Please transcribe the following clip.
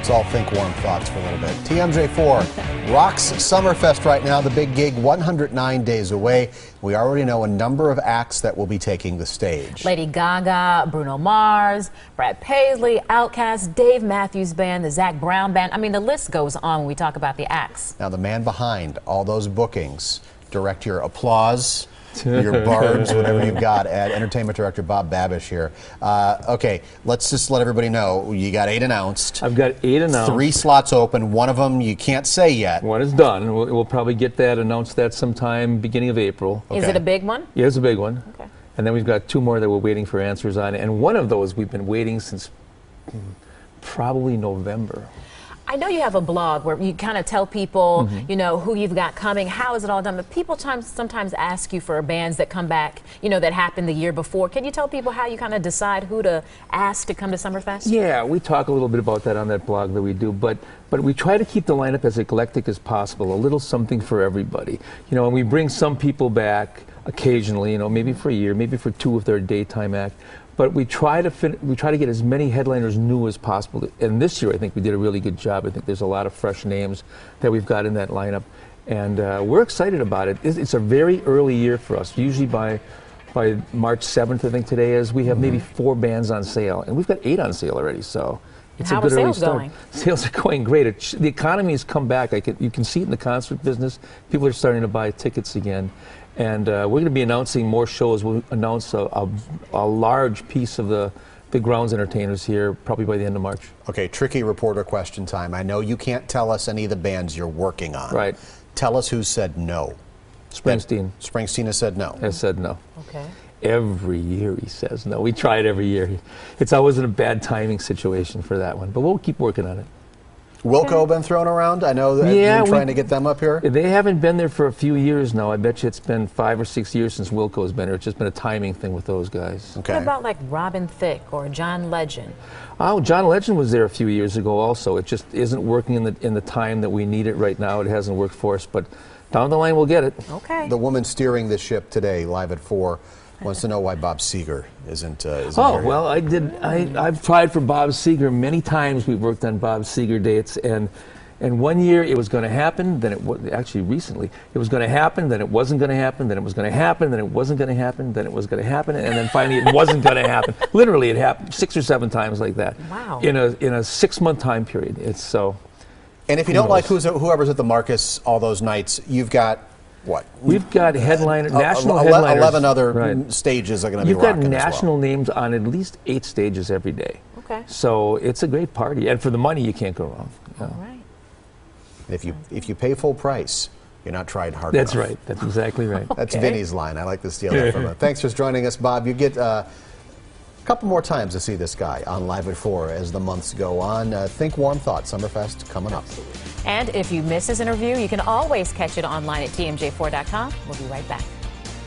Let's all think warm thoughts for a little bit. TMJ-4 rocks Summerfest right now. The big gig, 109 days away. We already know a number of acts that will be taking the stage. Lady Gaga, Bruno Mars, Brad Paisley, Outkast, Dave Matthews Band, the Zac Brown Band. I mean, the list goes on when we talk about the acts. Now, the man behind all those bookings, direct your applause, your barbs, whatever you've got, at Entertainment Director Bob Babish here. Okay, let's just let everybody know, you got 8 announced. I've got 8 announced. 3 slots open. One of them you can't say yet. One is done. We'll probably get that, announce that sometime beginning of April. Okay. Is it a big one? Yeah, it's a big one. Okay. And then we've got 2 more that we're waiting for answers on. And one of those we've been waiting since probably November. I know you have a blog where you kind of tell people, you know, who you've got coming, how is it all done, but people sometimes ask you for bands that come back, you know, that happened the year before. Can you tell people how you kind of decide who to ask to come to Summerfest? Yeah, we talk a little bit about that on that blog that we do, but we try to keep the lineup as eclectic as possible, a little something for everybody. You know, and we bring some people back occasionally, you know, maybe for a year, maybe for 2 if they're a daytime act. But we try to get as many headliners new as possible. And this year, I think we did a really good job. I think there's a lot of fresh names that we've got in that lineup, and we're excited about it. It's a very early year for us. Usually by March 7th, I think today is, we have maybe 4 bands on sale, and we've got 8 on sale already. So it's a good early start. Going? Sales are going great. The economy has come back. You can see it in the concert business. People are starting to buy tickets again. And we're going to be announcing more shows. We'll announce a large piece of the grounds entertainers here probably by the end of March. Okay, tricky reporter question time. I know you can't tell us any of the bands you're working on. Right. Tell us who said no. Springsteen. Springsteen has said no. Has said no. Okay. Every year he says no. We try it every year. It's always in a bad timing situation for that one, but we'll keep working on it. Wilco been thrown around? I know that you're trying to get them up here. They haven't been there for a few years now. I bet you it's been 5 or 6 years since Wilco's been here. It's just been a timing thing with those guys. Okay. What about like Robin Thicke or John Legend? Oh, John Legend was there a few years ago also. It just isn't working in the time that we need it right now. It hasn't worked for us, but down the line we'll get it. Okay. The woman steering the ship today, live at 4, wants to know why Bob Seger isn't here well, I've tried for Bob Seger many times. We've worked on Bob Seger dates, and one year it was going to happen, then actually recently, it was going to happen, then it wasn't going to happen, then it was going to happen, then it wasn't going to happen, then it was going to happen, and then finally it wasn't going to happen. Literally, it happened 6 or 7 times like that. Wow. In a 6-month time period. It's so. And if you don't like whoever's at the Marcus all those nights, you've got what? We've got national headliners. 11 other stages are going to be rocking. You've got national names on at least 8 stages every day. Okay. So it's a great party, and for the money, you can't go wrong. All right. If you pay full price, you're not tried hard enough. That's right. That's exactly right. That's Vinny's line. I like to steal that from him. Thanks for joining us, Bob. You get a couple more times to see this guy on Live at 4 as the months go on. Think warm thoughts. Summerfest coming up. And if you miss this interview, you can always catch it online at TMJ4.com. We'll be right back.